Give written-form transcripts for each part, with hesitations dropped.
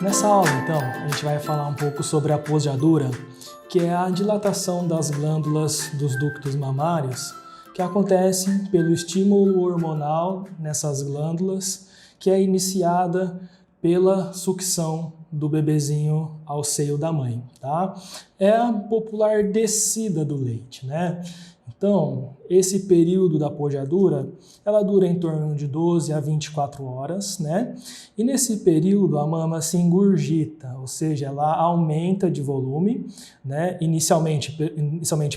Nessa aula, então, a gente vai falar um pouco sobre a pojadura, que é a dilatação das glândulas dos ductos mamários, que acontece pelo estímulo hormonal nessas glândulas, que é iniciada pela sucção do bebezinho ao seio da mãe, tá? É a popular descida do leite, né? Então, esse período da pojadura, ela dura em torno de 12 a 24 horas, né? E nesse período a mama se engurgita, ou seja, ela aumenta de volume, né? Inicialmente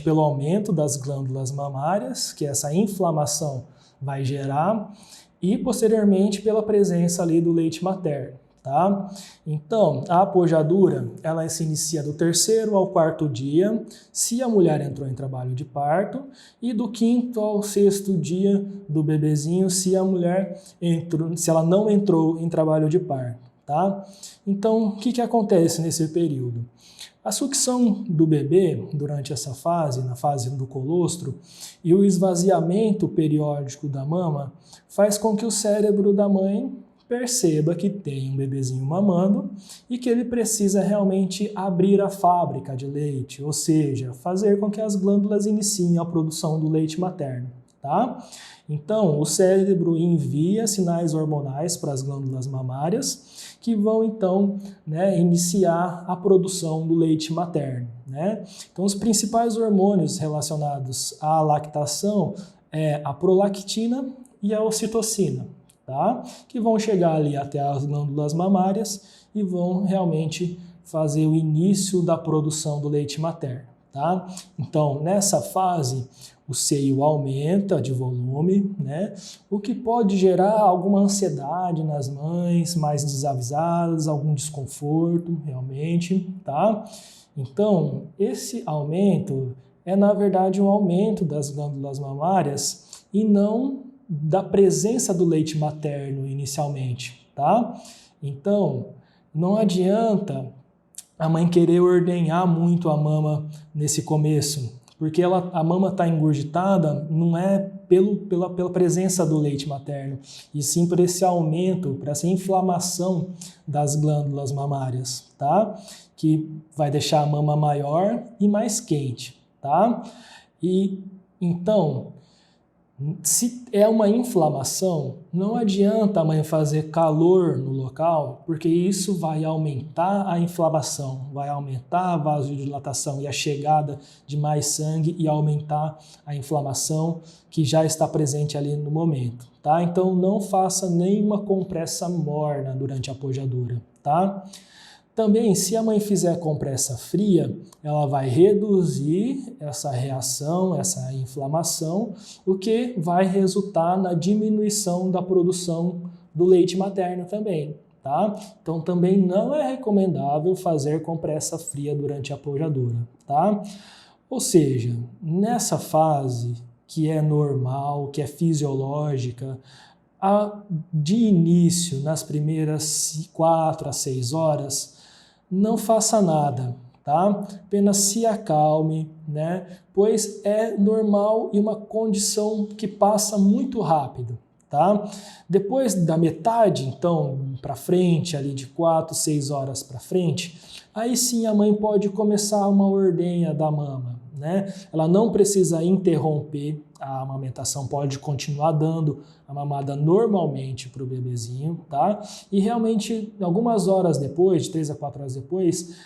pelo aumento das glândulas mamárias, que essa inflamação vai gerar, e posteriormente pela presença ali do leite materno. Tá? Então, a pojadura, ela se inicia do 3º ao 4º dia, se a mulher entrou em trabalho de parto, e do 5º ao 6º dia do bebezinho, se a mulher se ela não entrou em trabalho de parto, tá? Então, o que acontece nesse período? A sucção do bebê durante essa fase, na fase do colostro, e o esvaziamento periódico da mama faz com que o cérebro da mãe perceba que tem um bebezinho mamando e que ele precisa realmente abrir a fábrica de leite, ou seja, fazer com que as glândulas iniciem a produção do leite materno, tá? Então, o cérebro envia sinais hormonais para as glândulas mamárias que vão, então, iniciar a produção do leite materno, né? Então, os principais hormônios relacionados à lactação é a prolactina e a ocitocina, tá? Que vão chegar ali até as glândulas mamárias e vão realmente fazer o início da produção do leite materno, tá? Então, nessa fase, o seio aumenta de volume, né? O que pode gerar alguma ansiedade nas mães mais desavisadas, algum desconforto realmente, tá? Então, esse aumento é, na verdade, um aumento das glândulas mamárias e não da presença do leite materno inicialmente, tá? Então, não adianta a mãe querer ordenhar muito a mama nesse começo, porque a mama está engurgitada não é pela presença do leite materno, e sim por esse aumento, por essa inflamação das glândulas mamárias, tá? Que vai deixar a mama maior e mais quente, tá? E então, se é uma inflamação, não adianta a mãe fazer calor no local, porque isso vai aumentar a inflamação, vai aumentar a vasodilatação e a chegada de mais sangue e aumentar a inflamação que já está presente ali no momento, tá? Então não faça nenhuma compressa morna durante a pojadura, tá? Também, se a mãe fizer compressa fria, ela vai reduzir essa reação, essa inflamação, o que vai resultar na diminuição da produção do leite materno também, tá? Então, também não é recomendável fazer compressa fria durante a pojadura, tá? Ou seja, nessa fase que é normal, que é fisiológica, de início, nas primeiras 4 a 6 horas, não faça nada, tá? Apenas se acalme, né? Pois é normal e uma condição que passa muito rápido, tá? Depois da metade, então, para frente, ali de 4, 6 horas para frente, aí sim a mãe pode começar uma ordenha da mama, né? Ela não precisa interromper a amamentação, pode continuar dando a mamada normalmente para o bebezinho, tá? E realmente, algumas horas depois, de 3 a 4 horas depois,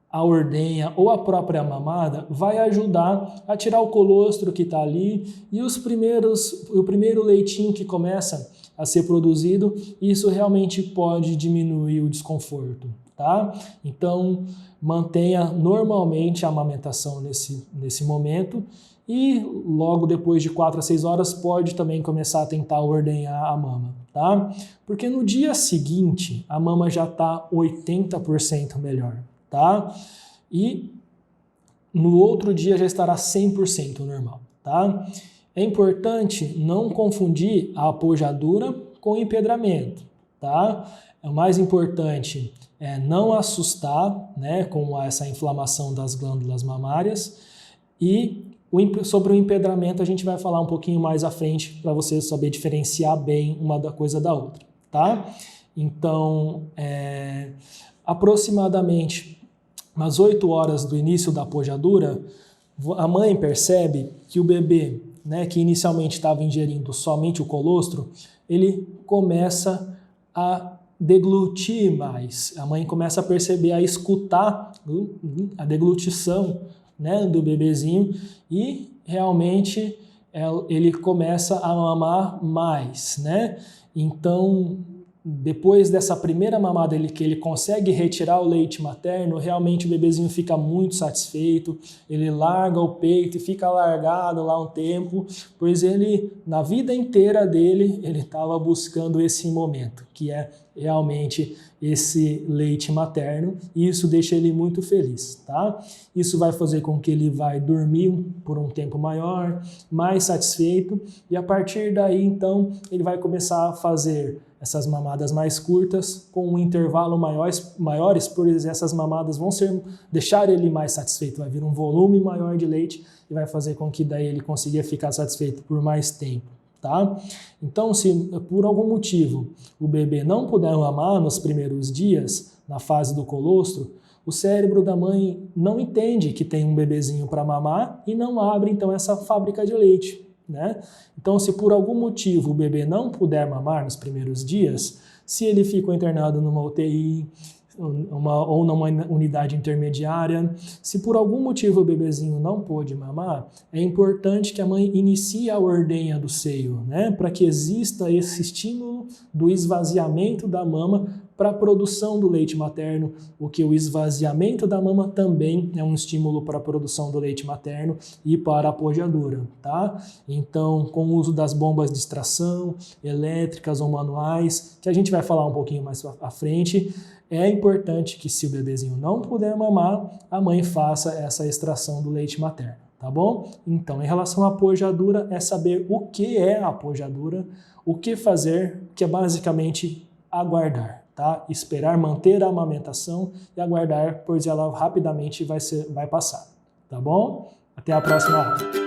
a ordenha ou a própria mamada vai ajudar a tirar o colostro que está ali e o primeiro leitinho que começa a ser produzido, isso realmente pode diminuir o desconforto, tá? Então, mantenha normalmente a amamentação nesse momento e logo depois de 4 a 6 horas pode também começar a tentar ordenhar a mama, tá? Porque no dia seguinte a mama já está 80% melhor, tá? E no outro dia já estará 100% normal, tá? É importante não confundir a pojadura com empedramento, tá? O mais importante é não assustar, né, com essa inflamação das glândulas mamárias. E sobre o empedramento a gente vai falar um pouquinho mais à frente para você saber diferenciar bem uma da coisa da outra, tá? Então, Aproximadamente às 8 horas do início da pojadura, a mãe percebe que o bebê, né, que inicialmente estava ingerindo somente o colostro, ele começa a deglutir mais. A mãe começa a perceber, a escutar a deglutição, né, do bebezinho e realmente ele começa a mamar mais, né? Então, depois dessa primeira mamada que ele consegue retirar o leite materno, realmente o bebezinho fica muito satisfeito, ele larga o peito e fica largado lá um tempo, pois ele, na vida inteira dele, ele estava buscando esse momento, que é realmente esse leite materno, e isso deixa ele muito feliz, tá? Isso vai fazer com que ele vai dormir por um tempo maior, mais satisfeito, e a partir daí, então, ele vai começar a fazer essas mamadas mais curtas, com um intervalo maiores, pois essas mamadas vão deixar ele mais satisfeito, vai vir um volume maior de leite e vai fazer com que daí ele consiga ficar satisfeito por mais tempo, tá? Então, se por algum motivo o bebê não puder mamar nos primeiros dias, na fase do colostro, o cérebro da mãe não entende que tem um bebezinho para mamar e não abre então essa fábrica de leite, né? Então, se por algum motivo o bebê não puder mamar nos primeiros dias, se ele ficou internado numa UTI ou numa unidade intermediária, se por algum motivo o bebezinho não pôde mamar, é importante que a mãe inicie a ordenha do seio, né? Para que exista esse estímulo do esvaziamento da mama para a produção do leite materno, o que o esvaziamento da mama também é um estímulo para a produção do leite materno e para a pojadura, tá? Então, com o uso das bombas de extração, elétricas ou manuais, que a gente vai falar um pouquinho mais à frente, é importante que se o bebezinho não puder mamar, a mãe faça essa extração do leite materno, tá bom? Então, em relação à pojadura, é saber o que é a pojadura, o que fazer, que é basicamente aguardar. Tá? Esperar, manter a amamentação e aguardar, pois ela rapidamente vai passar. Tá bom? Até a próxima aula.